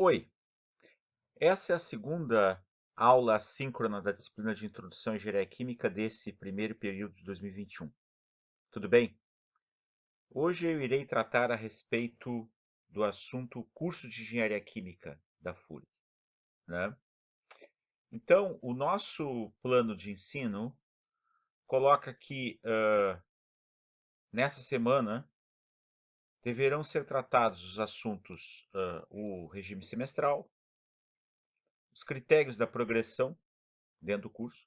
Oi, essa é a segunda aula assíncrona da disciplina de Introdução à Engenharia Química desse primeiro período de 2021. Tudo bem? Hoje eu irei tratar a respeito do assunto Curso de Engenharia Química da FURG, né? Então, o nosso plano de ensino coloca que nessa semana deverão ser tratados os assuntos, o regime semestral, os critérios da progressão dentro do curso,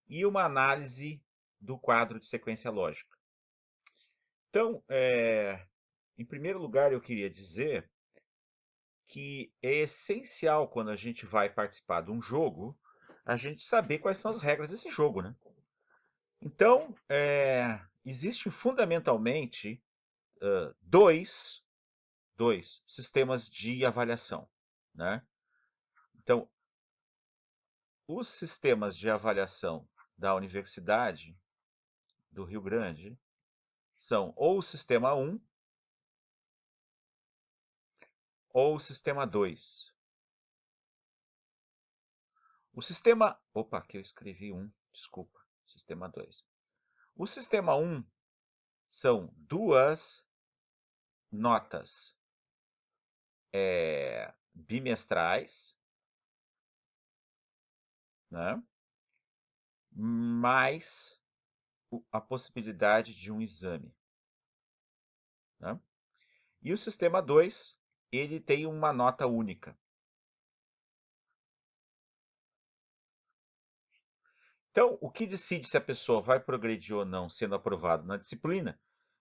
e uma análise do quadro de sequência lógica. Então, em primeiro lugar, eu queria dizer que é essencial, quando a gente vai participar de um jogo, a gente saber quais são as regras desse jogo, né? Então, existem fundamentalmente dois sistemas de avaliação, né? Então, os sistemas de avaliação da Universidade do Rio Grande são ou o Sistema 1 ou o Sistema 2. O sistema... Opa, aqui eu escrevi 1, desculpa. Sistema 2. O Sistema 1 são duas notas bimestrais, né? Mais a possibilidade de um exame, né? E o Sistema 2, ele tem uma nota única. Então, o que decide se a pessoa vai progredir ou não sendo aprovado na disciplina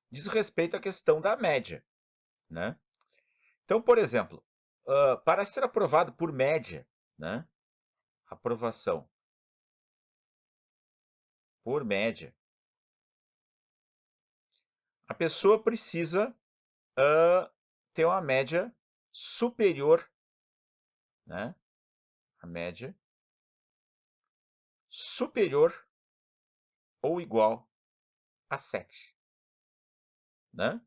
diz respeito à questão da média, né? Então, por exemplo, para ser aprovado por média, né? Aprovação por média, a pessoa precisa ter uma média superior, né? A média superior ou igual a 7, né?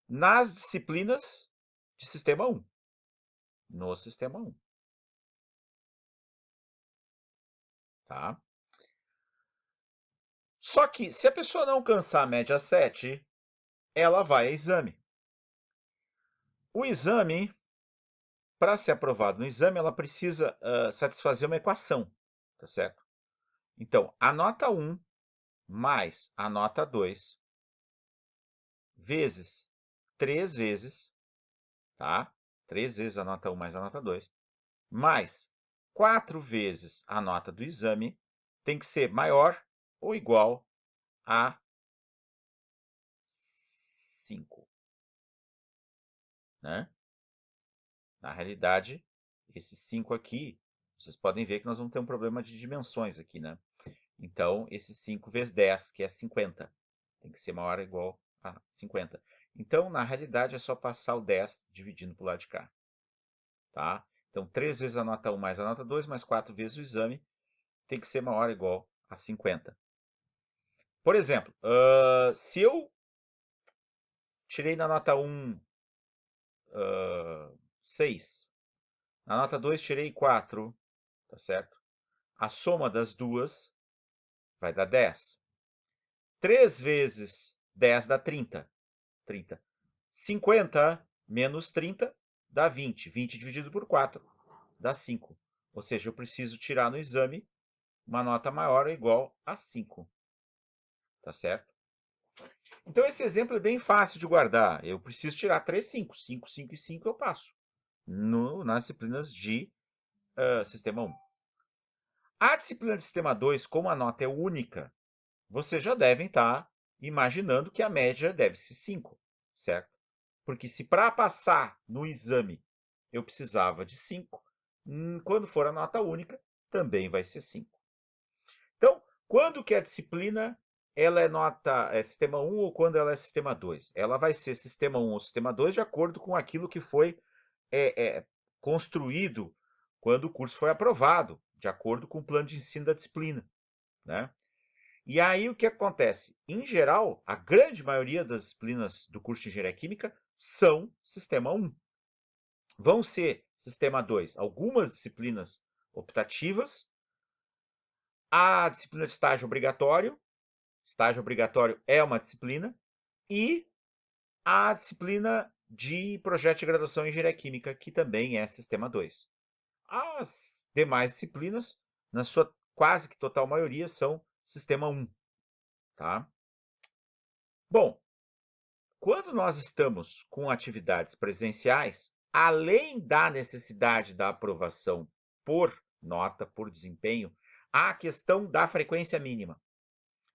Nas disciplinas de Sistema 1. No Sistema 1. Tá? Só que, se a pessoa não alcançar a média 7, ela vai a exame. O exame, para ser aprovado no exame, ela precisa satisfazer uma equação, tá certo? Então, a nota 1 mais a nota 2 vezes 3 vezes, tá? 3 vezes a nota 1 mais a nota 2, mais 4 vezes a nota do exame, tem que ser maior ou igual a 5, né? Na realidade, esse 5 aqui, vocês podem ver que nós vamos ter um problema de dimensões aqui, né? Então, esse 5 vezes 10, que é 50, tem que ser maior ou igual a 50. Então, na realidade, é só passar o 10 dividindo para o lado de cá. Tá? Então, 3 vezes a nota 1 mais a nota 2, mais 4 vezes o exame, tem que ser maior ou igual a 50. Por exemplo, se eu tirei na nota 1 6, na nota 2 tirei 4, tá certo? A soma das duas vai dar 10. 3 vezes 10 dá 30. 50 menos 30 dá 20. 20 dividido por 4 dá 5. Ou seja, eu preciso tirar no exame uma nota maior ou igual a 5. Tá certo? Então, esse exemplo é bem fácil de guardar. Eu preciso tirar 3 5. 5, 5 e 5 eu passo nas disciplinas de Sistema 1. A disciplina de Sistema 2, como a nota é única, vocês já devem estar imaginando que a média deve ser 5, certo? Porque se para passar no exame eu precisava de 5, quando for a nota única, também vai ser 5. Então, quando que a disciplina ela é Sistema 1 ou quando ela é Sistema 2? Ela vai ser Sistema 1 ou Sistema 2 de acordo com aquilo que foi construído quando o curso foi aprovado, de acordo com o plano de ensino da disciplina, né? E aí o que acontece? Em geral, a grande maioria das disciplinas do curso de Engenharia Química são Sistema 1. Vão ser Sistema 2, algumas disciplinas optativas, a disciplina de estágio obrigatório é uma disciplina, e a disciplina de projeto de graduação em engenharia química, que também é sistema 2. As demais disciplinas, na sua quase que total maioria, são sistema 1. Tá? Bom, quando nós estamos com atividades presenciais, além da necessidade da aprovação por nota, por desempenho, há a questão da frequência mínima.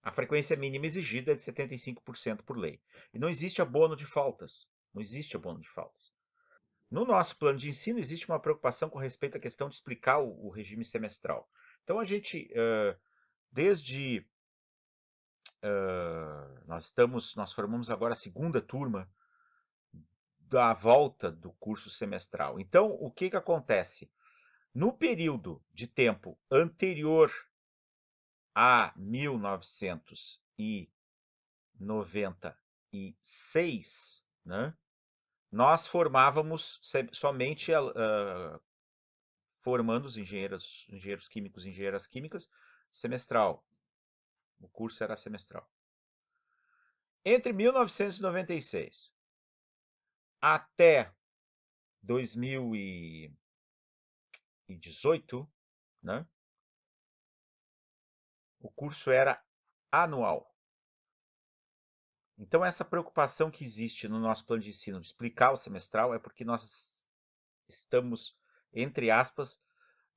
A frequência mínima exigida é de 75% por lei. E não existe abono de faltas. Não existe abono de faltas. No nosso plano de ensino, existe uma preocupação com respeito à questão de explicar o regime semestral. Então, a gente, desde... nós formamos agora a segunda turma da volta do curso semestral. Então, o que acontece? No período de tempo anterior a 1996, né, nós formávamos somente formando os engenheiros químicos e engenheiras químicas semestral. O curso era semestral. Entre 1996 até 2018, né, o curso era anual. Então, essa preocupação que existe no nosso plano de ensino de explicar o semestral é porque nós estamos, entre aspas,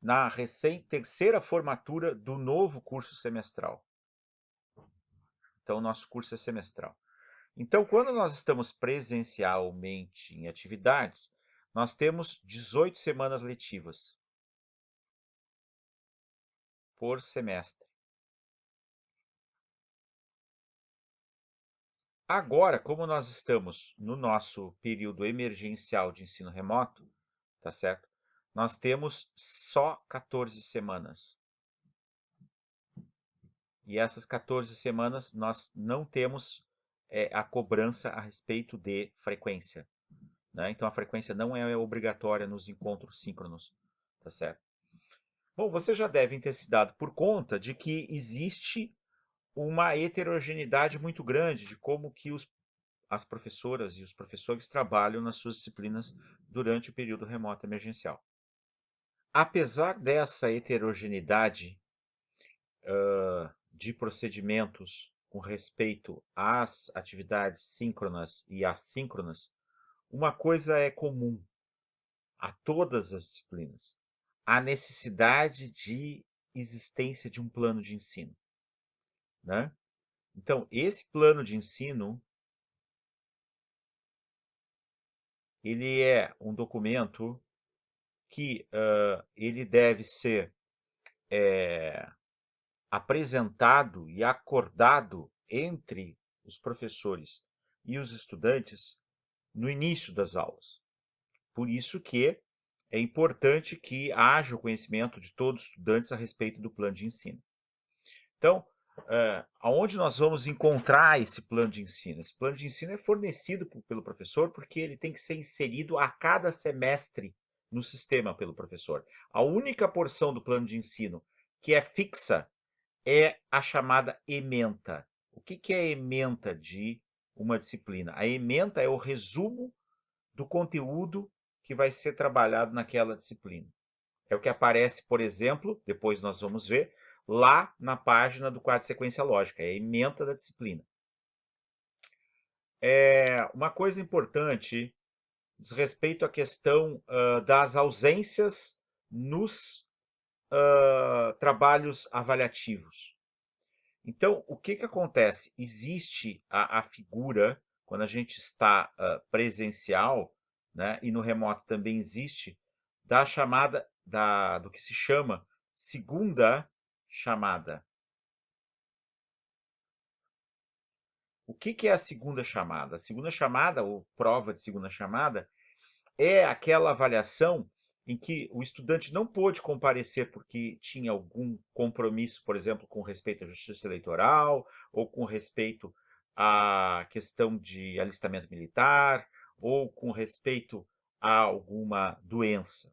na terceira formatura do novo curso semestral. Então, o nosso curso é semestral. Então, quando nós estamos presencialmente em atividades, nós temos 18 semanas letivas por semestre. Agora, como nós estamos no nosso período emergencial de ensino remoto, tá certo? Nós temos só 14 semanas. E essas 14 semanas nós não temos a cobrança a respeito de frequência. Né? Então a frequência não é obrigatória nos encontros síncronos, tá certo? Bom, vocês já devem ter se dado por conta de que existe uma heterogeneidade muito grande de como que as professoras e os professores trabalham nas suas disciplinas durante o período remoto emergencial. Apesar dessa heterogeneidade de procedimentos com respeito às atividades síncronas e assíncronas, uma coisa é comum a todas as disciplinas: a necessidade de existência de um plano de ensino. Né? Então, esse plano de ensino, ele é um documento que ele deve ser apresentado e acordado entre os professores e os estudantes no início das aulas. Por isso que é importante que haja o conhecimento de todos os estudantes a respeito do plano de ensino. Então, aonde nós vamos encontrar esse plano de ensino? Esse plano de ensino é fornecido pelo professor porque ele tem que ser inserido a cada semestre no sistema pelo professor. A única porção do plano de ensino que é fixa é a chamada ementa. O que é a ementa de uma disciplina? A ementa é o resumo do conteúdo que vai ser trabalhado naquela disciplina. É o que aparece, por exemplo, depois nós vamos ver, lá na página do quadro de sequência lógica, é a ementa da disciplina. Uma coisa importante diz respeito à questão das ausências nos trabalhos avaliativos. Então, o que acontece? Existe a figura, quando a gente está presencial, né, e no remoto também existe, da chamada, do que se chama segunda chamada. O que é a segunda chamada? A segunda chamada, ou prova de segunda chamada, é aquela avaliação em que o estudante não pôde comparecer porque tinha algum compromisso, por exemplo, com respeito à justiça eleitoral, ou com respeito à questão de alistamento militar, ou com respeito a alguma doença.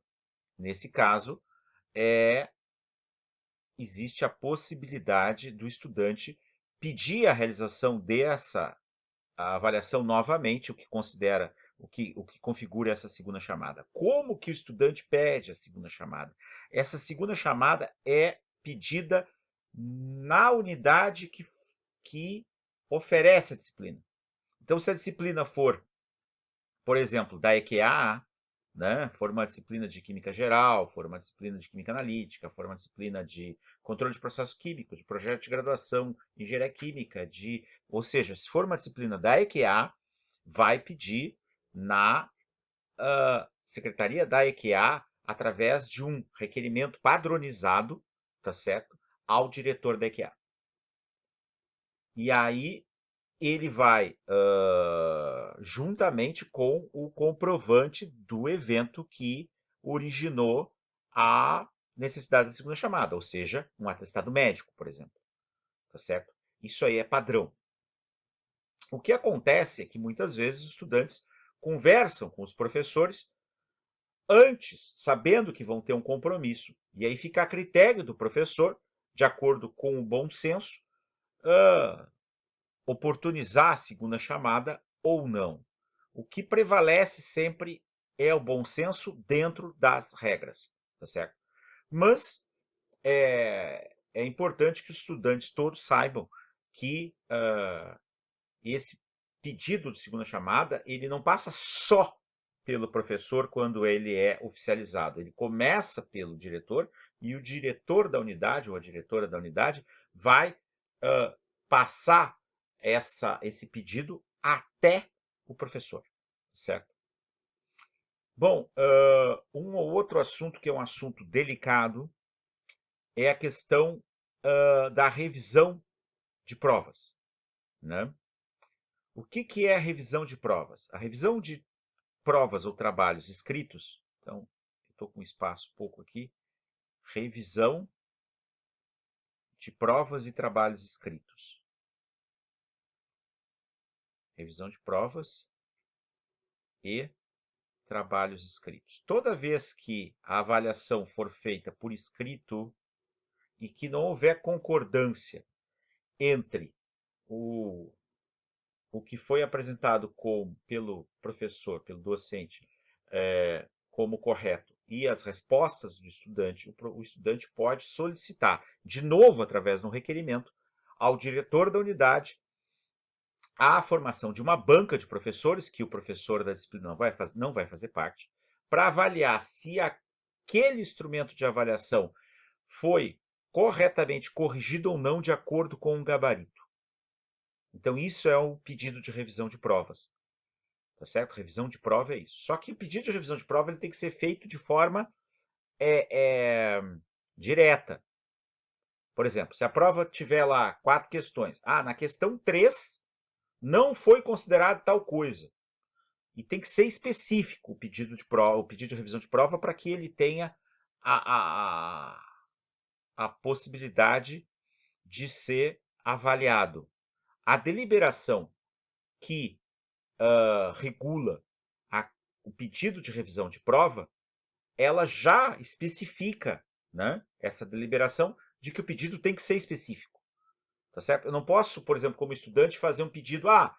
Nesse caso, existe a possibilidade do estudante pedir a realização dessa avaliação novamente, o que configura essa segunda chamada. Como que o estudante pede a segunda chamada? Essa segunda chamada é pedida na unidade que oferece a disciplina. Então, se a disciplina for, por exemplo, da EQA, né, for uma disciplina de química geral, for uma disciplina de química analítica, for uma disciplina de controle de processos químicos, de projeto de graduação em engenharia química, ou seja, se for uma disciplina da EQA, vai pedir na secretaria da EQA, através de um requerimento padronizado, tá certo, ao diretor da EQA. E aí ele vai, juntamente com o comprovante do evento que originou a necessidade da segunda chamada, ou seja, um atestado médico, por exemplo. Tá certo? Isso aí é padrão. O que acontece é que muitas vezes os estudantes conversam com os professores antes, sabendo que vão ter um compromisso. E aí fica a critério do professor, de acordo com o bom senso, oportunizar a segunda chamada ou não. O que prevalece sempre é o bom senso dentro das regras, tá certo? Mas é importante que os estudantes todos saibam que esse pedido de segunda chamada, ele não passa só pelo professor quando ele é oficializado. Ele começa pelo diretor e o diretor da unidade ou a diretora da unidade vai passar esse pedido até o professor, certo? Bom, um ou outro assunto que é um assunto delicado é a questão da revisão de provas, né? O que é a revisão de provas? A revisão de provas ou trabalhos escritos, então, estou com espaço pouco aqui, revisão de provas e trabalhos escritos. Revisão de provas e trabalhos escritos. Toda vez que a avaliação for feita por escrito e que não houver concordância entre o que foi apresentado pelo professor, pelo docente, como correto e as respostas do estudante, o estudante pode solicitar, de novo, através de um requerimento, ao diretor da unidade a formação de uma banca de professores, que o professor da disciplina não vai fazer parte, para avaliar se aquele instrumento de avaliação foi corretamente corrigido ou não de acordo com o gabarito. Então, isso é o pedido de revisão de provas. Tá certo? Revisão de prova é isso. Só que o pedido de revisão de prova ele tem que ser feito de forma direta. Por exemplo, se a prova tiver lá 4 questões, na questão 3 não foi considerado tal coisa. E tem que ser específico o pedido de prova, o pedido de revisão de prova, para que ele tenha a possibilidade de ser avaliado. A deliberação que regula o pedido de revisão de prova, ela já especifica, né, essa deliberação de que o pedido tem que ser específico. Tá certo? Eu não posso, por exemplo, como estudante, fazer um pedido, a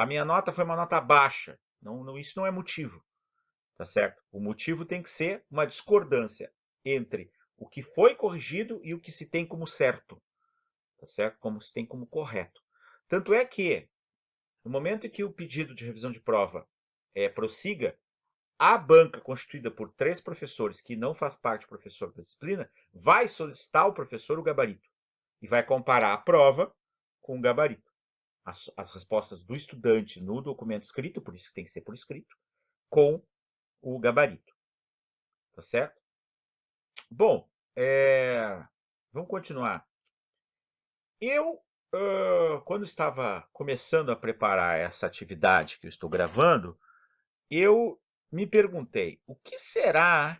minha nota foi uma nota baixa. Não, isso não é motivo. Tá certo? O motivo tem que ser uma discordância entre o que foi corrigido e o que se tem como certo. Tá certo? Como se tem como correto. Tanto é que, no momento em que o pedido de revisão de prova prossiga, a banca constituída por 3 professores, que não faz parte do professor da disciplina, vai solicitar ao professor o gabarito e vai comparar a prova com o gabarito. As respostas do estudante no documento escrito, por isso que tem que ser por escrito, com o gabarito. Tá certo? Bom, vamos continuar. Eu, quando estava começando a preparar essa atividade que eu estou gravando, eu me perguntei, o que será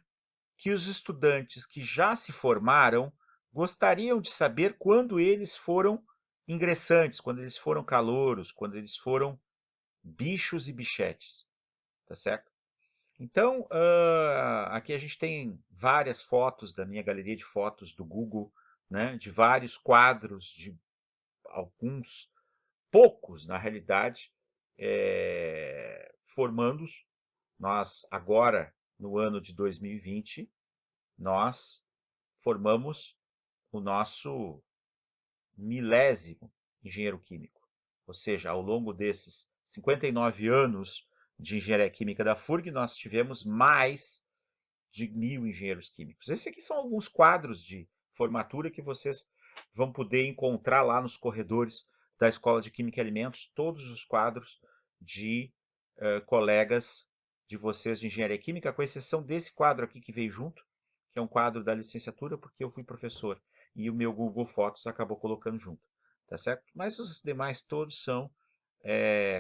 que os estudantes que já se formaram gostariam de saber quando eles foram ingressantes, quando eles foram calouros, quando eles foram bichos e bichetes, tá certo? Então, aqui a gente tem várias fotos da minha galeria de fotos do Google, né, de vários quadros, de alguns, poucos, na realidade, formandos. Nós, agora, no ano de 2020, nós formamos o nosso milésimo engenheiro químico. Ou seja, ao longo desses 59 anos de engenharia química da FURG, nós tivemos mais de 1.000 engenheiros químicos. Esses aqui são alguns quadros de formatura que vocês vão poder encontrar lá nos corredores da Escola de Química e Alimentos, todos os quadros de colegas de vocês de engenharia química, com exceção desse quadro aqui que veio junto, que é um quadro da licenciatura, porque eu fui professor e o meu Google Fotos acabou colocando junto, tá certo? Mas os demais todos são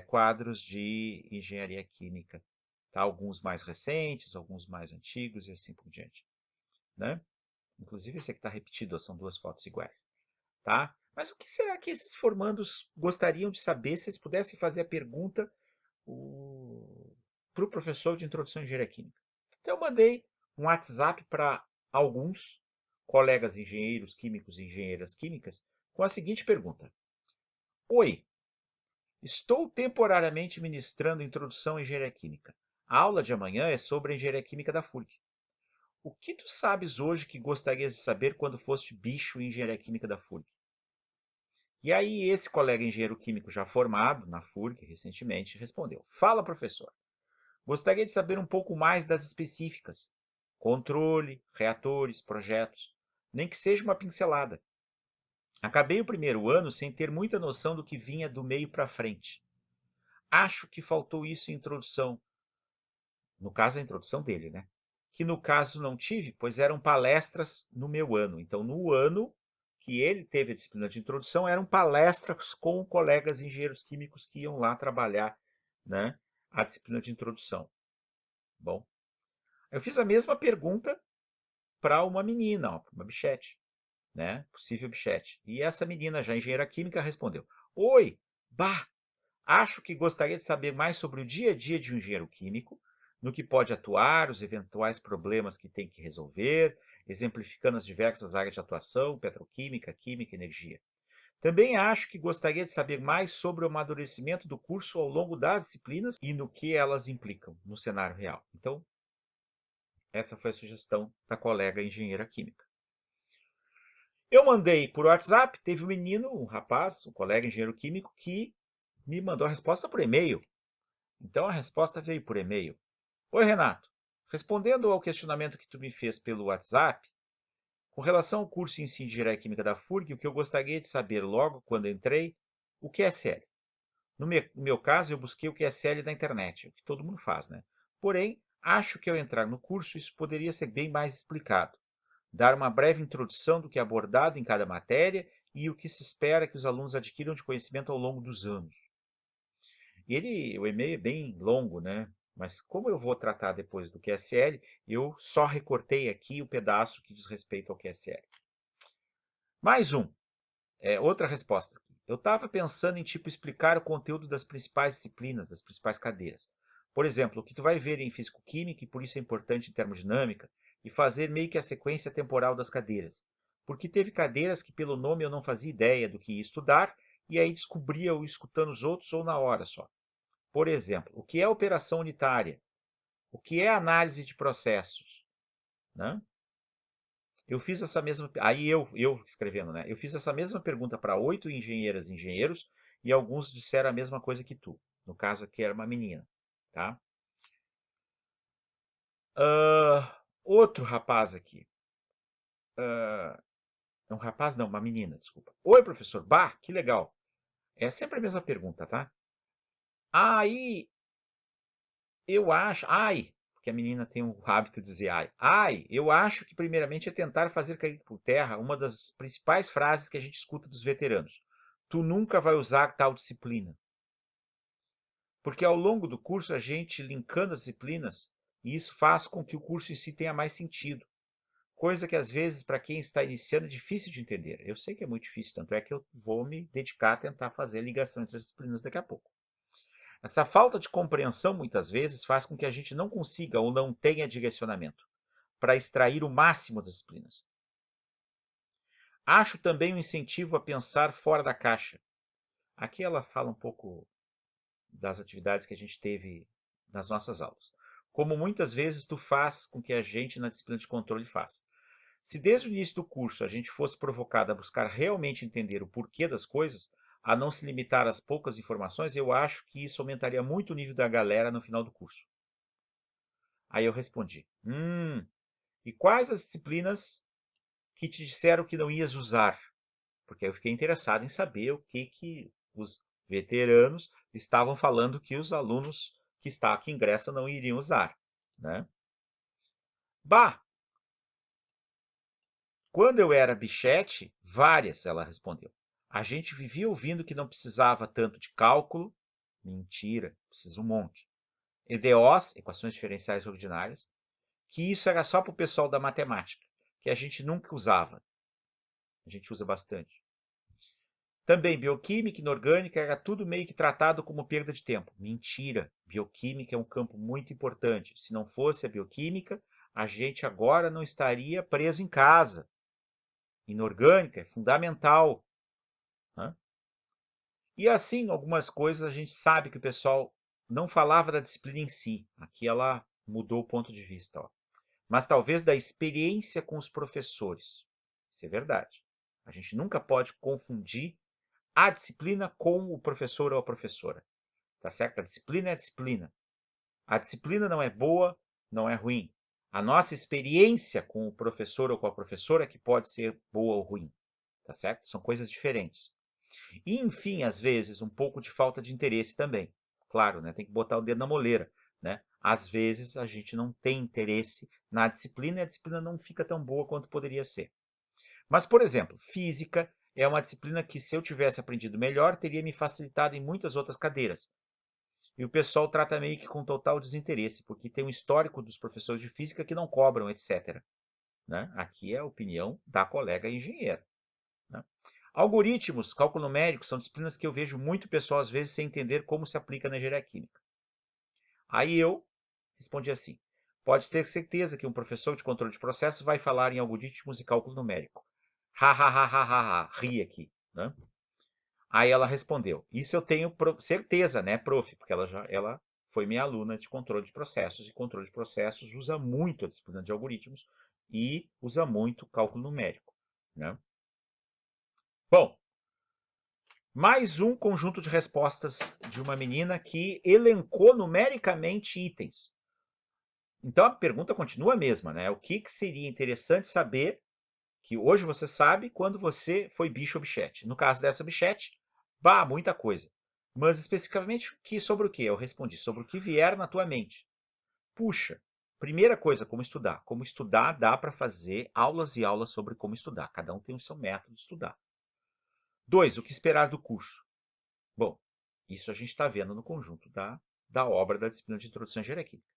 quadros de engenharia química, tá? Alguns mais recentes, alguns mais antigos e assim por diante, né? Inclusive esse aqui está repetido, são duas fotos iguais, tá? Mas o que será que esses formandos gostariam de saber se eles pudessem fazer a pergunta para o professor de introdução à engenharia química? Então eu mandei um WhatsApp para alguns colegas engenheiros químicos e engenheiras químicas com a seguinte pergunta: Oi, estou temporariamente ministrando Introdução à Engenharia Química. A aula de amanhã é sobre a Engenharia Química da FURG. O que tu sabes hoje que gostarias de saber quando foste bicho em Engenharia Química da FURG? E aí esse colega engenheiro químico já formado na FURG recentemente respondeu: Fala, professor. Gostaria de saber um pouco mais das específicas. Controle, reatores, projetos. Nem que seja uma pincelada. Acabei o primeiro ano sem ter muita noção do que vinha do meio para frente. Acho que faltou isso em introdução. No caso, a introdução dele, né? Que no caso não tive, pois eram palestras no meu ano. Então, no ano que ele teve a disciplina de introdução, eram palestras com colegas engenheiros químicos que iam lá trabalhar, né, a disciplina de introdução. Bom, eu fiz a mesma pergunta para uma menina, uma bichete, né, possível bichete. E essa menina, já engenheira química, respondeu: Oi, bah, acho que gostaria de saber mais sobre o dia a dia de um engenheiro químico, no que pode atuar, os eventuais problemas que tem que resolver, exemplificando as diversas áreas de atuação, petroquímica, química, energia. Também acho que gostaria de saber mais sobre o amadurecimento do curso ao longo das disciplinas e no que elas implicam no cenário real. Então, essa foi a sugestão da colega engenheira química. Eu mandei por WhatsApp, teve um menino, um rapaz, um colega engenheiro químico, que me mandou a resposta por e-mail. Então a resposta veio por e-mail. Oi, Renato. Respondendo ao questionamento que tu me fez pelo WhatsApp, com relação ao curso em si de Engenharia Química da FURG, o que eu gostaria de saber logo quando entrei, o QSL. No meu caso, eu busquei o QSL na internet, o que todo mundo faz, né? Porém, acho que ao entrar no curso isso poderia ser bem mais explicado. Dar uma breve introdução do que é abordado em cada matéria e o que se espera que os alunos adquiram de conhecimento ao longo dos anos. O e-mail é bem longo, né? Mas como eu vou tratar depois do QSL, eu só recortei aqui o pedaço que diz respeito ao QSL. Mais um, outra resposta aqui. Eu estava pensando em tipo explicar o conteúdo das principais disciplinas, das principais cadeiras. Por exemplo, o que tu vai ver em físico-química, e por isso é importante em termodinâmica, e fazer meio que a sequência temporal das cadeiras. Porque teve cadeiras que pelo nome eu não fazia ideia do que ia estudar, e aí descobria ou escutando os outros ou na hora só. Por exemplo, o que é operação unitária? O que é análise de processos? Né? Eu fiz essa mesma. Aí eu escrevendo, né? Eu fiz essa mesma pergunta para 8 engenheiras e engenheiros e alguns disseram a mesma coisa que tu. No caso aqui era uma menina, tá? Outro rapaz aqui. É um rapaz, não, uma menina, desculpa. Oi, professor. Bah, que legal. É sempre a mesma pergunta, tá? Aí eu acho. Ai, porque a menina tem o hábito de dizer ai. Ai, eu acho que primeiramente é tentar fazer cair por terra uma das principais frases que a gente escuta dos veteranos. Tu nunca vai usar tal disciplina. Porque ao longo do curso a gente linkando as disciplinas, e isso faz com que o curso em si tenha mais sentido. Coisa que às vezes para quem está iniciando é difícil de entender. Eu sei que é muito difícil, tanto é que eu vou me dedicar a tentar fazer a ligação entre as disciplinas daqui a pouco. Essa falta de compreensão, muitas vezes, faz com que a gente não consiga ou não tenha direcionamento para extrair o máximo das disciplinas. Acho também um incentivo a pensar fora da caixa. Aqui ela fala um pouco das atividades que a gente teve nas nossas aulas. Como muitas vezes tu faz com que a gente na disciplina de controle faça. Se desde o início do curso a gente fosse provocado a buscar realmente entender o porquê das coisas, a não se limitar às poucas informações, eu acho que isso aumentaria muito o nível da galera no final do curso. Aí eu respondi: e quais as disciplinas que te disseram que não ias usar? Porque eu fiquei interessado em saber o que os veteranos estavam falando que os alunos que ingressam não iriam usar, né? Bah, quando eu era bichete, várias, ela respondeu. A gente vivia ouvindo que não precisava tanto de cálculo. Mentira, precisa um monte. EDOs, equações diferenciais ordinárias, que isso era só para o pessoal da matemática, que a gente nunca usava. A gente usa bastante. Também bioquímica e inorgânica era tudo meio que tratado como perda de tempo. Mentira, bioquímica é um campo muito importante. Se não fosse a bioquímica, a gente agora não estaria preso em casa. Inorgânica é fundamental, né? E assim, algumas coisas a gente sabe que o pessoal não falava da disciplina em si. Aqui ela mudou o ponto de vista, ó. Mas talvez da experiência com os professores. Isso é verdade. A gente nunca pode confundir a disciplina com o professor ou a professora. Tá certo? A disciplina é a disciplina. A disciplina não é boa, não é ruim. A nossa experiência com o professor ou com a professora que pode ser boa ou ruim. Tá certo? São coisas diferentes. E, enfim, às vezes, um pouco de falta de interesse também. Claro, né? Tem que botar o dedo na moleira, né? Às vezes a gente não tem interesse na disciplina e a disciplina não fica tão boa quanto poderia ser. Mas, por exemplo, física é uma disciplina que, se eu tivesse aprendido melhor, teria me facilitado em muitas outras cadeiras. E o pessoal trata meio que com total desinteresse, porque tem um histórico dos professores de física que não cobram, etc. Né? Aqui é a opinião da colega engenheira. Né? Algoritmos, cálculo numérico, são disciplinas que eu vejo muito pessoal, às vezes, sem entender como se aplica na engenharia química. Aí eu respondi assim: pode ter certeza que um professor de controle de processos vai falar em algoritmos e cálculo numérico. Ha, ha, ha, ha, ha, ha. Ri aqui. Né? Aí ela respondeu: isso eu tenho certeza, né, prof? Porque ela foi minha aluna de controle de processos, e controle de processos usa muito a disciplina de algoritmos e usa muito cálculo numérico. Né? Bom, mais um conjunto de respostas de uma menina que elencou numericamente itens. Então a pergunta continua a mesma, né? O que seria interessante saber que hoje você sabe quando você foi bicho ou bichete? No caso dessa bichete, bah, muita coisa. Mas especificamente sobre o que? Eu respondi, sobre o que vier na tua mente. Puxa, primeira coisa, como estudar. Como estudar, dá para fazer aulas e aulas sobre como estudar. Cada um tem o seu método de estudar. 2, o que esperar do curso? Bom, isso a gente está vendo no conjunto da obra da disciplina de Introdução à Engenharia Química.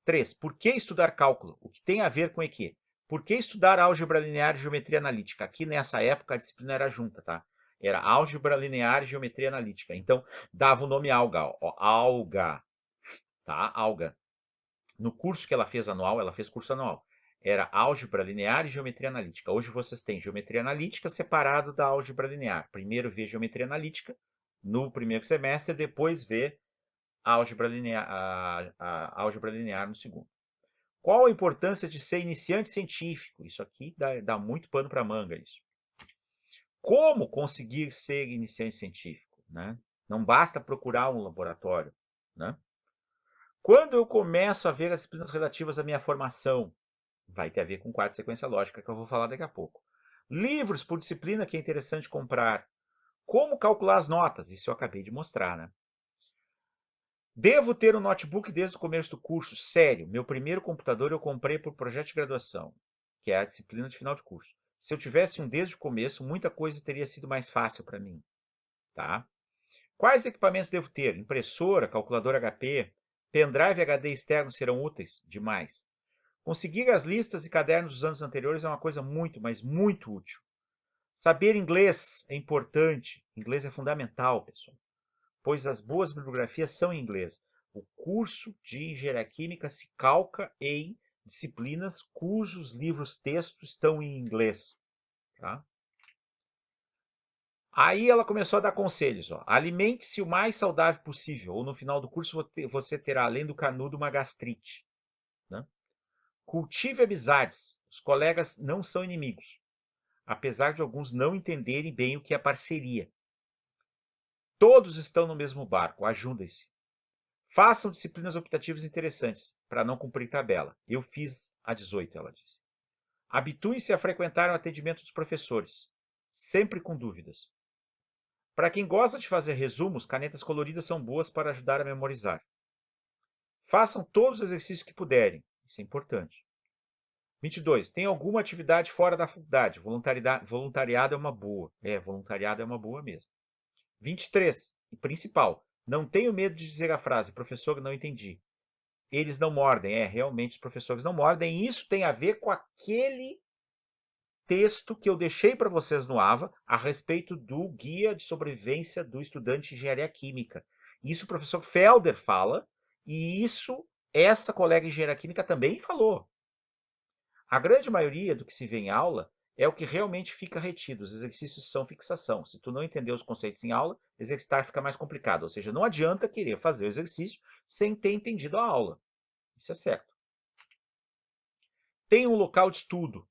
3, por que estudar cálculo? O que tem a ver com EQ? Por que estudar álgebra linear e geometria analítica? Aqui nessa época a disciplina era junta, tá? Era álgebra linear e geometria analítica. Então dava o nome alga, ó, alga, tá? Alga. No curso que ela fez anual, ela fez curso anual. Era álgebra linear e geometria analítica. Hoje vocês têm geometria analítica separado da álgebra linear. Primeiro vê geometria analítica no primeiro semestre, depois vê a álgebra linear, a álgebra linear no segundo. Qual a importância de ser iniciante científico? Isso aqui dá muito pano para manga, isso. Como conseguir ser iniciante científico? Né? Não basta procurar um laboratório. Né? Quando eu começo a ver as disciplinas relativas à minha formação, vai ter a ver com quadro de sequência lógica, que eu vou falar daqui a pouco. Livros por disciplina que é interessante comprar. Como calcular as notas? Isso eu acabei de mostrar, né? Devo ter um notebook desde o começo do curso? Sério, meu primeiro computador eu comprei por projeto de graduação, que é a disciplina de final de curso. Se eu tivesse um desde o começo, muita coisa teria sido mais fácil para mim. Tá? Quais equipamentos devo ter? Impressora, calculadora HP, pendrive HD externo serão úteis? Demais. Conseguir as listas e cadernos dos anos anteriores é uma coisa muito, mas muito útil. Saber inglês é importante. Inglês é fundamental, pessoal. pois as boas bibliografias são em inglês. O curso de Engenharia Química se calca em disciplinas cujos livros-texto estão em inglês. Tá? Aí ela começou a dar conselhos. Ó. Alimente-se o mais saudável possível, ou no final do curso você terá, além do canudo, uma gastrite. Né? Cultive amizades. Os colegas não são inimigos, apesar de alguns não entenderem bem o que é parceria. Todos estão no mesmo barco, ajudem-se. Façam disciplinas optativas interessantes, para não cumprir tabela. Eu fiz a 18, ela disse. Habituem-se a frequentar o atendimento dos professores, sempre com dúvidas. Para quem gosta de fazer resumos, canetas coloridas são boas para ajudar a memorizar. Façam todos os exercícios que puderem, isso é importante. 22. Tem alguma atividade fora da faculdade? Voluntariado é uma boa. Voluntariado é uma boa mesmo. 23. E principal, não tenho medo de dizer a frase, professor, não entendi. Eles não mordem. Realmente os professores não mordem. E isso tem a ver com aquele texto que eu deixei para vocês no AVA a respeito do guia de sobrevivência do estudante de engenharia química. Isso o professor Felder fala, e isso essa colega de engenharia química também falou. A grande maioria do que se vê em aula é o que realmente fica retido. Os exercícios são fixação. Se tu não entender os conceitos em aula, exercitar fica mais complicado. Ou seja, não adianta querer fazer o exercício sem ter entendido a aula. Isso é certo. Tem um local de estudo,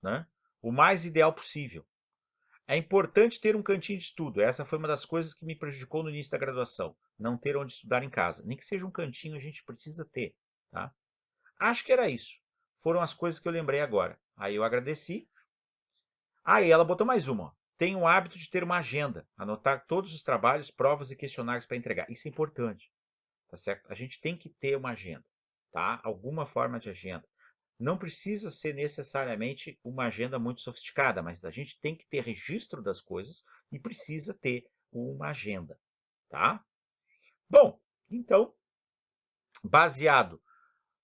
né? O mais ideal possível. É importante ter um cantinho de estudo. Essa foi uma das coisas que me prejudicou no início da graduação. Não ter onde estudar em casa. Nem que seja um cantinho, a gente precisa ter. Tá? Acho que era isso. Foram as coisas que eu lembrei agora. Aí eu agradeci. Aí ela botou mais uma. Tem o hábito de ter uma agenda. Anotar todos os trabalhos, provas e questionários para entregar. Isso é importante. Tá certo? A gente tem que ter uma agenda. Tá? Alguma forma de agenda. Não precisa ser necessariamente uma agenda muito sofisticada, mas a gente tem que ter registro das coisas e precisa ter uma agenda, tá? Bom, então, baseado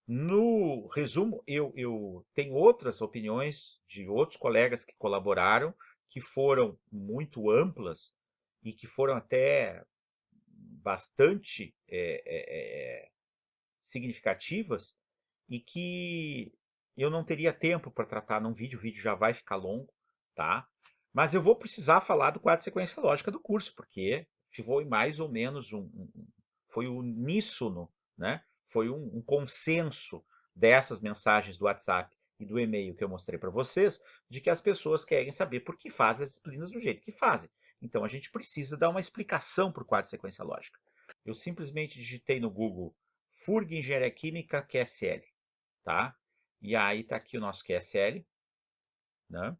no resumo, eu tenho outras opiniões de outros colegas que colaboraram, que foram muito amplas e que foram até bastante significativas e que eu não teria tempo para tratar num vídeo, o vídeo já vai ficar longo, tá? Mas eu vou precisar falar do quadro de sequência lógica do curso, porque foi mais ou menos foi uníssono, né? Foi um consenso dessas mensagens do WhatsApp e do e-mail que eu mostrei para vocês, de que as pessoas querem saber por que fazem as disciplinas do jeito que fazem. Então a gente precisa dar uma explicação para o quadro de sequência lógica. Eu simplesmente digitei no Google FURG Engenharia Química QSL, tá? E aí está aqui o nosso QSL, né?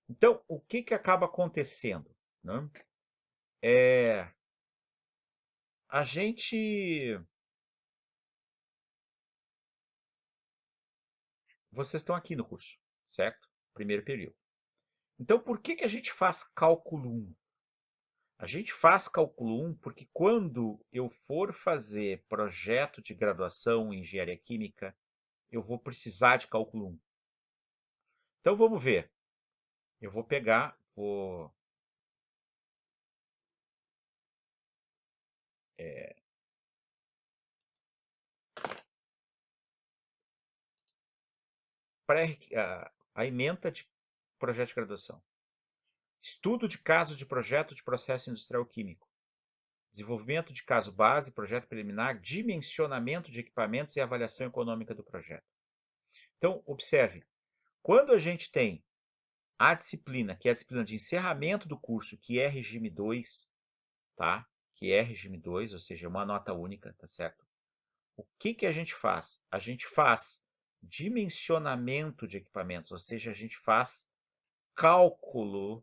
Então, o que que acaba acontecendo, né? A gente... Vocês estão aqui no curso, certo? Primeiro período. Então, por que que a gente faz cálculo 1? A gente faz cálculo 1 porque quando eu for fazer projeto de graduação em engenharia química, eu vou precisar de cálculo 1. Então, vamos ver. Eu vou pegar, a ementa de projeto de graduação. Estudo de caso de projeto de processo industrial químico. Desenvolvimento de caso base, projeto preliminar, dimensionamento de equipamentos e avaliação econômica do projeto. Então, observe, quando a gente tem a disciplina, que é a disciplina de encerramento do curso, que é regime 2, tá? Que é regime 2, ou seja, uma nota única, tá certo? O que que a gente faz? A gente faz dimensionamento de equipamentos, ou seja, a gente faz cálculo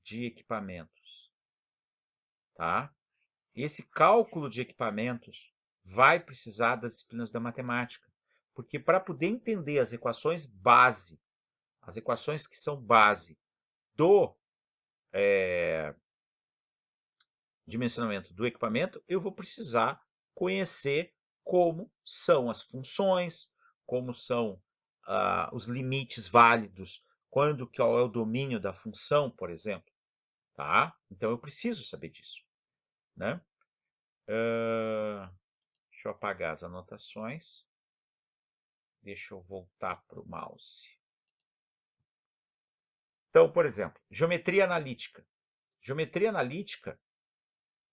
de equipamentos, tá? Esse cálculo de equipamentos vai precisar das disciplinas da matemática, porque para poder entender as equações base, as equações que são base do dimensionamento do equipamento, eu vou precisar conhecer como são as funções, como são os limites válidos, qual é o domínio da função, por exemplo. tá? Então eu preciso saber disso, né? Deixa eu apagar as anotações. Deixa eu voltar para o mouse. Então, por exemplo, geometria analítica. Geometria analítica,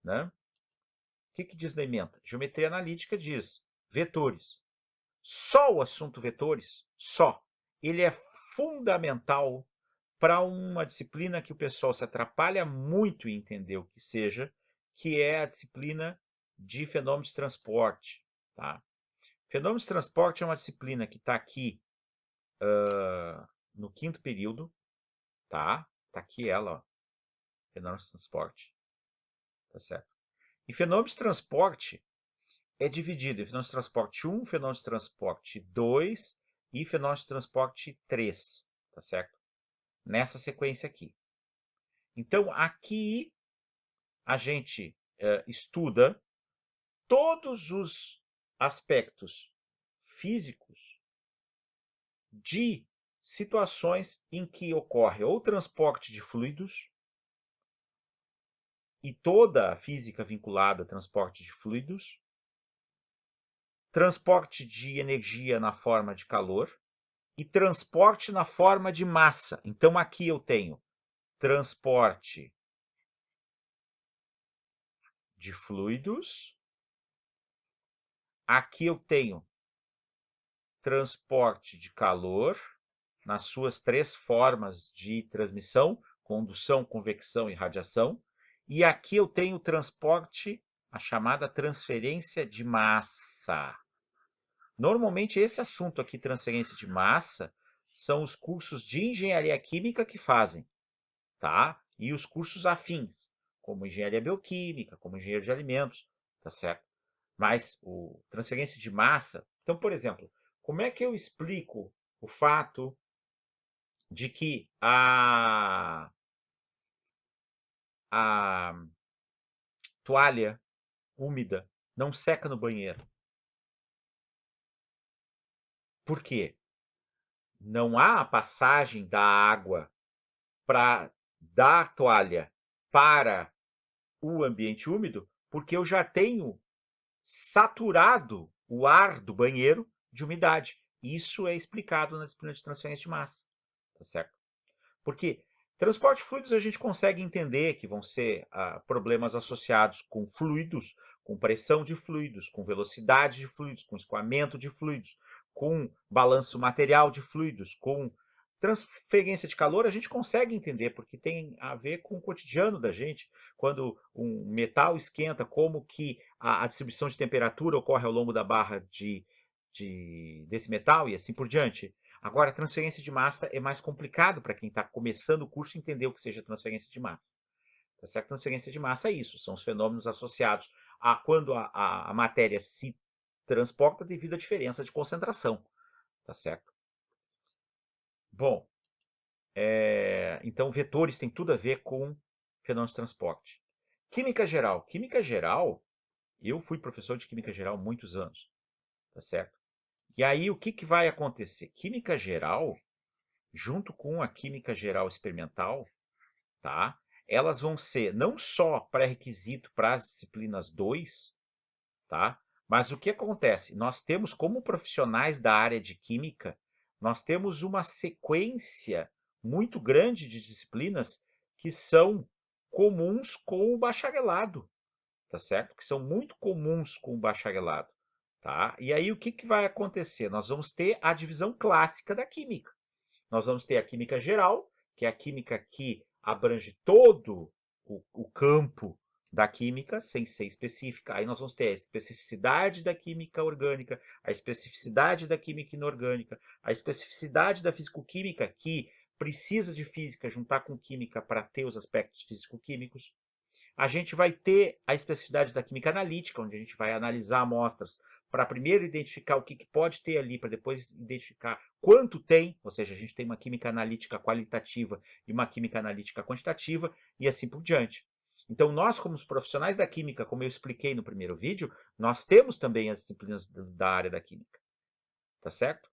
né? O que diz na ementa? Geometria analítica diz vetores. Só o assunto vetores, só, ele é fundamental para uma disciplina que o pessoal se atrapalha muito em entender o que seja, que é a disciplina de fenômenos de transporte. Tá? Fenômenos de transporte é uma disciplina que está aqui no 5º período, tá? Tá aqui ela, ó, fenômenos de transporte, tá certo? E fenômenos de transporte é dividido em fenômenos de transporte 1, fenômenos de transporte 2 e fenômenos de transporte 3, tá certo? Nessa sequência aqui. Então, aqui a gente estuda todos os aspectos físicos de situações em que ocorre ou transporte de fluidos, e toda a física vinculada a transporte de fluidos, transporte de energia na forma de calor e transporte na forma de massa. Então, aqui eu tenho transporte de fluidos, aqui eu tenho transporte de calor, nas suas 3 formas de transmissão, condução, convecção e radiação, e aqui eu tenho o transporte, a chamada transferência de massa. Normalmente esse assunto aqui, transferência de massa, são os cursos de engenharia química que fazem, tá? E os cursos afins, como engenharia bioquímica, como engenheiro de alimentos, tá certo? Mas o transferência de massa, então, por exemplo, como é que eu explico o fato de que a toalha úmida não seca no banheiro? Por quê? Não há a passagem da água da toalha para o ambiente úmido, porque eu já tenho saturado o ar do banheiro de umidade. Isso é explicado na disciplina de transferência de massa, tá certo? Porque transporte de fluidos a gente consegue entender que vão ser problemas associados com fluidos, com pressão de fluidos, com velocidade de fluidos, com escoamento de fluidos, com balanço material de fluidos, com transferência de calor, a gente consegue entender, porque tem a ver com o cotidiano da gente, quando um metal esquenta, como que a distribuição de temperatura ocorre ao longo da barra desse metal e assim por diante. Agora, a transferência de massa é mais complicado para quem está começando o curso entender o que seja transferência de massa. Tá certo? Transferência de massa é isso, são os fenômenos associados a quando a matéria se transporta devido à diferença de concentração. Tá certo? Bom, então vetores tem tudo a ver com fenômenos de transporte. Química geral. Química geral, eu fui professor de química geral há muitos anos. Tá certo? E aí, o que vai acontecer? Química geral, junto com a química geral experimental, tá? Elas vão ser não só pré-requisito para as disciplinas 2, tá? Mas o que acontece? Nós temos, como profissionais da área de química, nós temos uma sequência muito grande de disciplinas que são comuns com o bacharelado, tá certo? Que são muito comuns com o bacharelado, tá? E aí o que vai acontecer? Nós vamos ter a divisão clássica da química. Nós vamos ter a química geral, que é a química que abrange todo o campo da química, sem ser específica. Aí nós vamos ter a especificidade da química orgânica, a especificidade da química inorgânica, a especificidade da fisicoquímica, que precisa de física juntar com química para ter os aspectos físico-químicos. A gente vai ter a especificidade da química analítica, onde a gente vai analisar amostras para primeiro identificar o que pode ter ali, para depois identificar quanto tem, ou seja, a gente tem uma química analítica qualitativa e uma química analítica quantitativa, e assim por diante. Então, nós, como os profissionais da química, como eu expliquei no primeiro vídeo, nós temos também as disciplinas da área da química. Tá certo?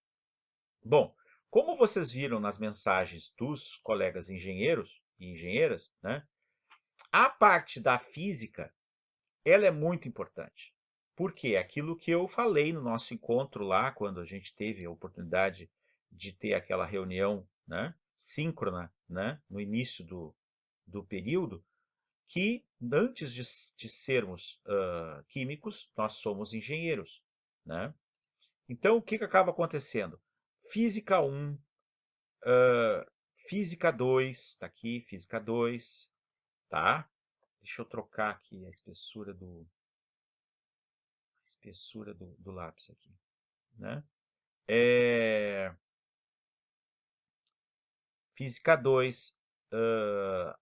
Bom, como vocês viram nas mensagens dos colegas engenheiros e engenheiras, né? A parte da física, ela é muito importante. Por quê? Aquilo que eu falei no nosso encontro lá, quando a gente teve a oportunidade de ter aquela reunião, né, síncrona, né, no início do período, que antes de sermos químicos, nós somos engenheiros, né? Então, o que que acaba acontecendo? Física 1, Física 2, tá aqui, Física 2, tá? Deixa eu trocar aqui a espessura do lápis aqui, né? Física 2,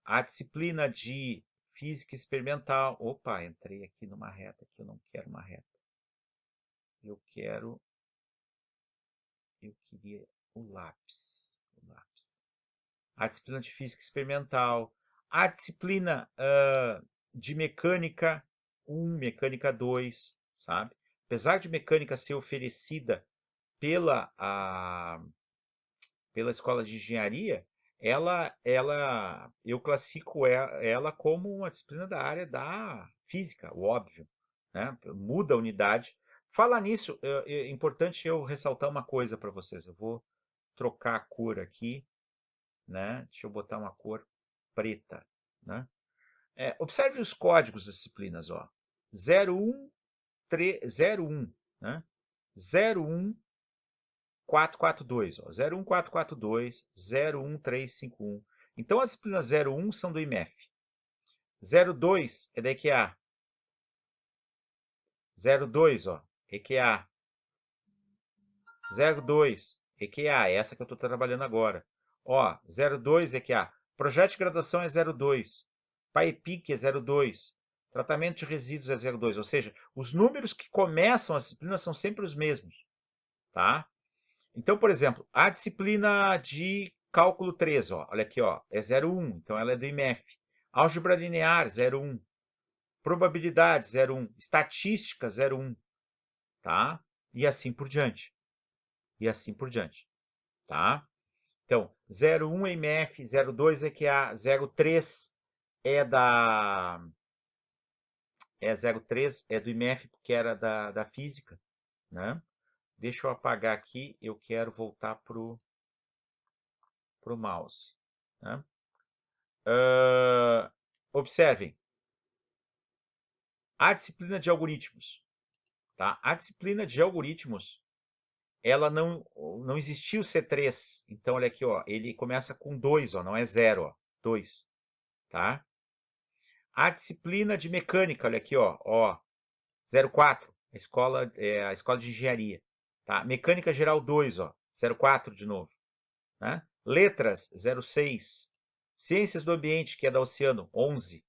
a disciplina de Física Experimental. Opa, entrei aqui numa reta que eu não quero uma reta. Eu queria o lápis. A disciplina de Física Experimental. A disciplina de Mecânica 1, Mecânica 2, sabe? Apesar de Mecânica ser oferecida pela, pela Escola de Engenharia, eu classifico ela como uma disciplina da área da física, o óbvio, né? Muda a unidade. Falar nisso, é importante eu ressaltar uma coisa para vocês. Eu vou trocar a cor aqui, né? Deixa eu botar uma cor preta, né? Observe os códigos das disciplinas, ó. 01, 01, né? 01442, ó. 01442, 01351. Então as disciplinas 01 são do IMEF. 02 é da EQA. 02, ó, EQA. 02, EQA, essa que eu estou trabalhando agora. Ó, 02 EQA. Projeto de graduação é 02. PAEPIC é 02. Tratamento de resíduos é 02. Ou seja, os números que começam as disciplinas são sempre os mesmos, tá? Então, por exemplo, a disciplina de cálculo 3, ó, olha aqui, ó, é 01, então ela é do IMEF. Álgebra linear, 01. Probabilidade, 01. Estatística, 01. Tá? E assim por diante. E assim por diante. Tá? Então, 01 é IMEF, 02 é QA, 03 é da... 03 é do IMEF, porque era da física, né? Deixa eu apagar aqui, eu quero voltar pro mouse, né? Observem, a disciplina de algoritmos, tá? A disciplina de algoritmos, ela não existia o C3, então olha aqui, ó, ele começa com 2, ó, não é 0, ó, 2, tá? A disciplina de mecânica, olha aqui, ó, 04, a escola de engenharia, tá? Mecânica geral 2, ó, 04 de novo, né? Letras, 06. Ciências do ambiente, que é da Oceano, 11.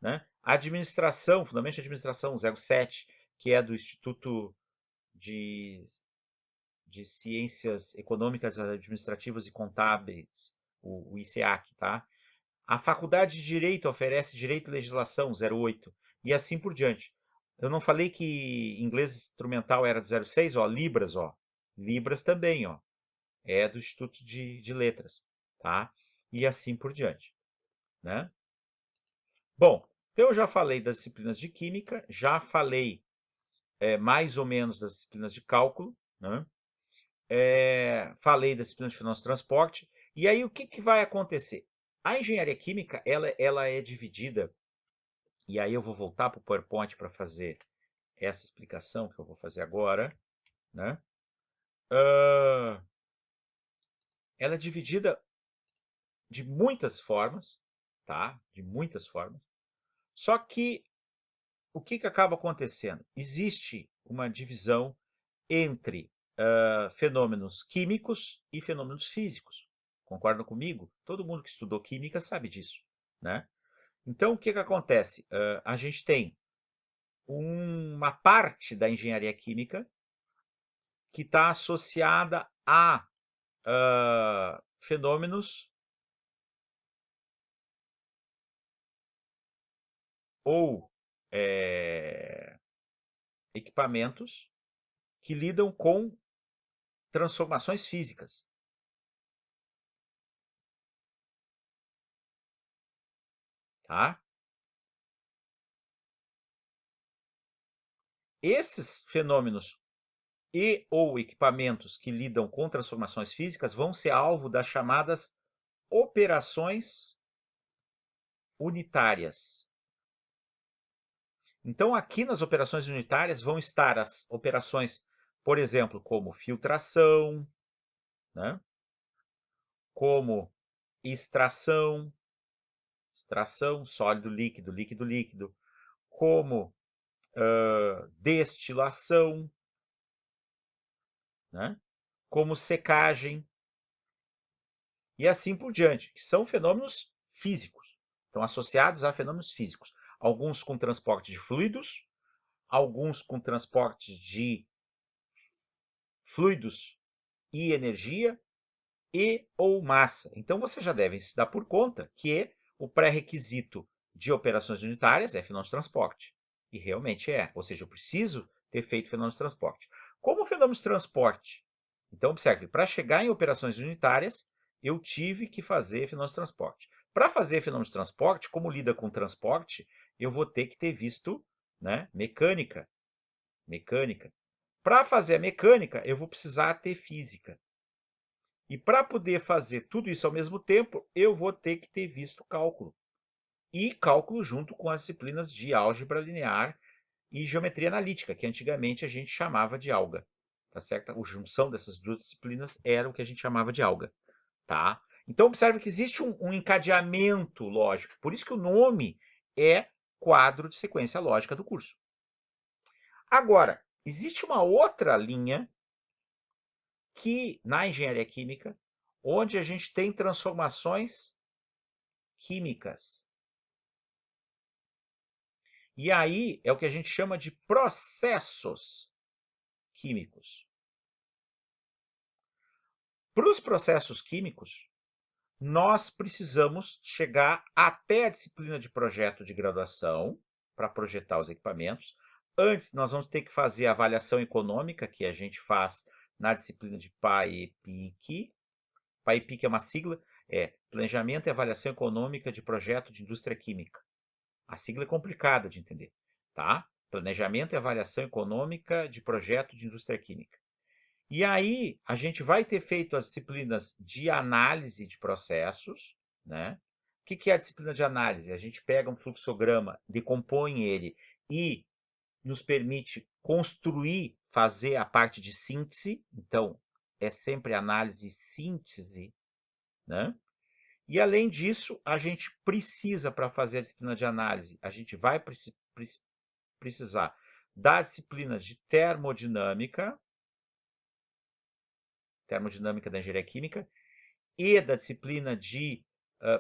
Né? Administração, Fundamento de Administração, 07, que é do Instituto de, de Ciências Econômicas, Administrativas e Contábeis, o ICEAC, tá? A Faculdade de Direito oferece Direito e Legislação, 08, e assim por diante. Eu não falei que inglês instrumental era de 06, ó, Libras, ó. Libras também, ó, é do Instituto de Letras, tá? E assim por diante, né? Bom, então eu já falei das disciplinas de química, já falei mais ou menos das disciplinas de cálculo, né? Falei das disciplinas de finanças e transporte, e aí o que, que vai acontecer? A engenharia química, ela é dividida, e aí eu vou voltar para o PowerPoint para fazer essa explicação que eu vou fazer agora, né? Ela é dividida de muitas formas, tá? De muitas formas. Só que o que, que acaba acontecendo? Existe uma divisão entre fenômenos químicos e fenômenos físicos. Concordam comigo? Todo mundo que estudou química sabe disso, né? Então, o que, que acontece? A gente tem uma parte da engenharia química que está associada a fenômenos ou equipamentos que lidam com transformações físicas, tá? Esses fenômenos e ou equipamentos que lidam com transformações físicas vão ser alvo das chamadas operações unitárias. Então, aqui nas operações unitárias vão estar as operações, por exemplo, como filtração, né? Como extração, sólido, líquido, líquido, líquido, como destilação, né? Como secagem, e assim por diante, que são fenômenos físicos, estão associados a fenômenos físicos. Alguns com transporte de fluidos, alguns com transporte de fluidos e energia e ou massa. Então você já deve se dar por conta que o pré-requisito de operações unitárias é fenômeno de transporte. E realmente é, ou seja, eu preciso ter feito fenômeno de transporte. Como fenômeno de transporte? Então observe, para chegar em operações unitárias, eu tive que fazer fenômeno de transporte. Para fazer fenômeno de transporte, como lida com transporte, eu vou ter que ter visto, né, mecânica. Para fazer a mecânica, eu vou precisar ter física. E para poder fazer tudo isso ao mesmo tempo, eu vou ter que ter visto cálculo. E cálculo junto com as disciplinas de álgebra linear e geometria analítica, que antigamente a gente chamava de alga. Tá certo? A junção dessas duas disciplinas era o que a gente chamava de alga. Tá? Então observe que existe um encadeamento lógico. Por isso que o nome é quadro de sequência lógica do curso. Agora, existe uma outra linha que na engenharia química, onde a gente tem transformações químicas. E aí é o que a gente chama de processos químicos. Para os processos químicos, nós precisamos chegar até a disciplina de projeto de graduação para projetar os equipamentos. Antes, nós vamos ter que fazer a avaliação econômica, que a gente faz na disciplina de PAEPIC. PAEPIC é uma sigla, é Planejamento e Avaliação Econômica de Projeto de Indústria Química. A sigla é complicada de entender, tá? Planejamento e Avaliação Econômica de Projeto de Indústria Química. E aí, a gente vai ter feito as disciplinas de análise de processos, né? O que é a disciplina de análise? A gente pega um fluxograma, decompõe ele e nos permite construir, fazer a parte de síntese. Então, é sempre análise e síntese, né? E além disso, a gente precisa, para fazer a disciplina de análise, a gente vai precisar da disciplina de termodinâmica da engenharia química, e da disciplina de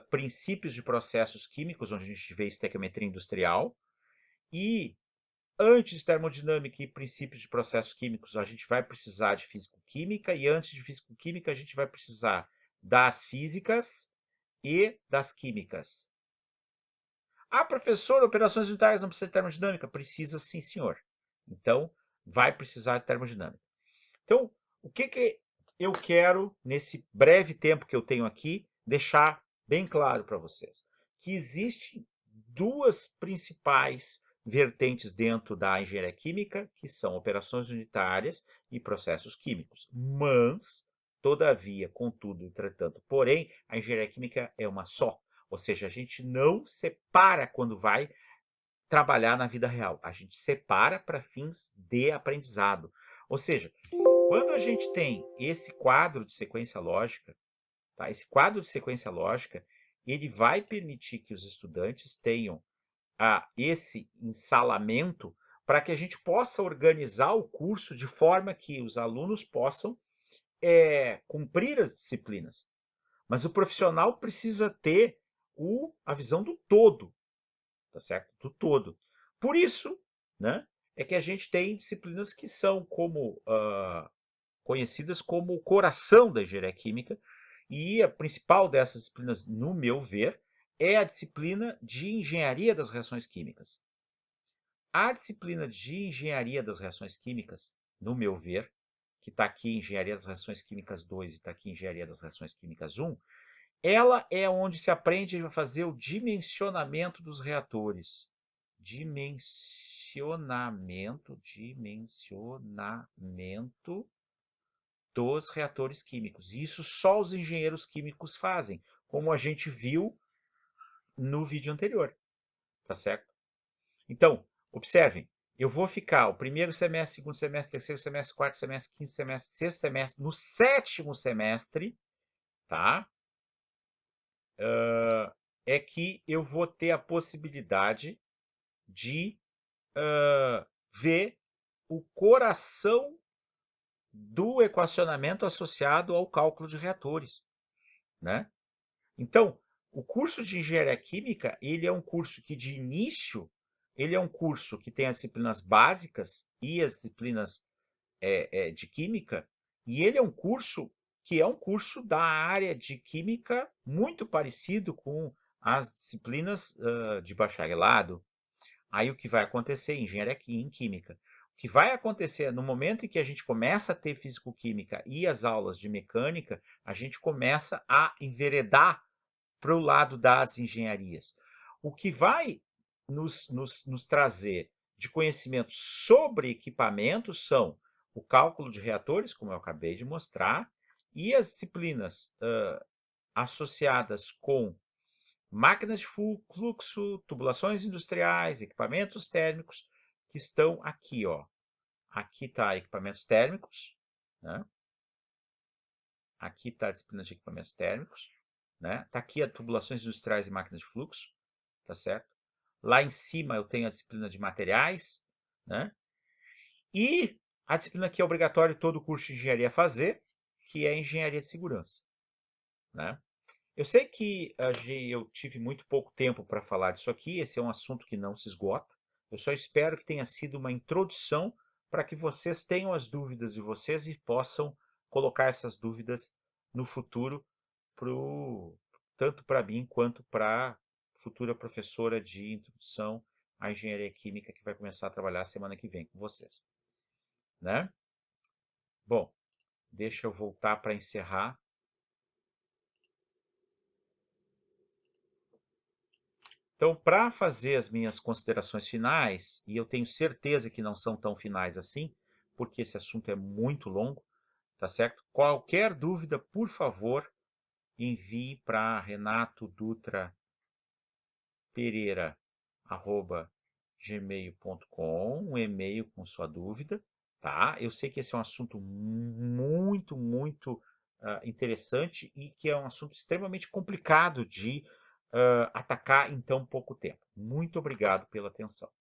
princípios de processos químicos, onde a gente vê estequiometria industrial. E antes de termodinâmica e princípios de processos químicos, a gente vai precisar de físico-química, e antes de físico-química, a gente vai precisar das físicas e das químicas. Ah, professor, operações unitárias não precisa de termodinâmica? Precisa sim, senhor. Então, vai precisar de termodinâmica. Então, o que eu quero, nesse breve tempo que eu tenho aqui, deixar bem claro para vocês? Que existem duas principais vertentes dentro da engenharia química, que são operações unitárias e processos químicos. Mas, todavia, contudo, entretanto, porém, a engenharia química é uma só. Ou seja, a gente não separa quando vai trabalhar na vida real. A gente separa para fins de aprendizado. Ou seja, quando a gente tem esse quadro de sequência lógica, tá? Esse quadro de sequência lógica, ele vai permitir que os estudantes tenham esse ensalamento para que a gente possa organizar o curso de forma que os alunos possam cumprir as disciplinas. Mas o profissional precisa ter a visão do todo, tá certo? Do todo. Por isso, né, é que a gente tem disciplinas que são conhecidas como o coração da engenharia química, e a principal dessas disciplinas, no meu ver, é a disciplina de engenharia das reações químicas. A disciplina de engenharia das reações químicas, no meu ver, que está aqui em Engenharia das Reações Químicas 2 e está aqui em Engenharia das Reações Químicas 1, ela é onde se aprende a fazer o dimensionamento dos reatores. dimensionamento dos reatores químicos. Isso só os engenheiros químicos fazem, como a gente viu no vídeo anterior, tá certo? Então, observem, eu vou ficar o primeiro semestre, segundo semestre, terceiro semestre, quarto semestre, quinto semestre, sexto semestre, no sétimo semestre, tá? É que eu vou ter a possibilidade de ver o coração do equacionamento associado ao cálculo de reatores, né? Então, o curso de engenharia química, ele é um curso que de início, ele é um curso que tem as disciplinas básicas e as disciplinas de química, e ele é um curso que é um curso da área de química muito parecido com as disciplinas de bacharelado. Aí o que vai acontecer em engenharia em química? O que vai acontecer no momento em que a gente começa a ter físico-química e as aulas de mecânica, a gente começa a enveredar para o lado das engenharias. O que vai nos trazer de conhecimento sobre equipamentos são o cálculo de reatores, como eu acabei de mostrar, e as disciplinas associadas com máquinas de fluxo, tubulações industriais, equipamentos térmicos, que estão aqui, ó. Aqui está equipamentos térmicos, né? Aqui está a disciplina de equipamentos térmicos, né? Está aqui a tubulações industriais e máquinas de fluxo, tá certo? Lá em cima eu tenho a disciplina de materiais, né? E a disciplina que é obrigatório todo curso de engenharia fazer, que é engenharia de segurança, né? Eu sei que eu tive muito pouco tempo para falar disso aqui, esse é um assunto que não se esgota. Eu só espero que tenha sido uma introdução para que vocês tenham as dúvidas de vocês e possam colocar essas dúvidas no futuro, tanto para mim quanto para a futura professora de introdução à engenharia química que vai começar a trabalhar semana que vem com vocês, né? Bom, deixa eu voltar para encerrar. Então, para fazer as minhas considerações finais, e eu tenho certeza que não são tão finais assim, porque esse assunto é muito longo, tá certo? Qualquer dúvida, por favor, envie para renatodutrapereira@gmail.com, um e-mail com sua dúvida, tá? Eu sei que esse é um assunto muito interessante e que é um assunto extremamente complicado de atacar em tão pouco tempo. Muito obrigado pela atenção.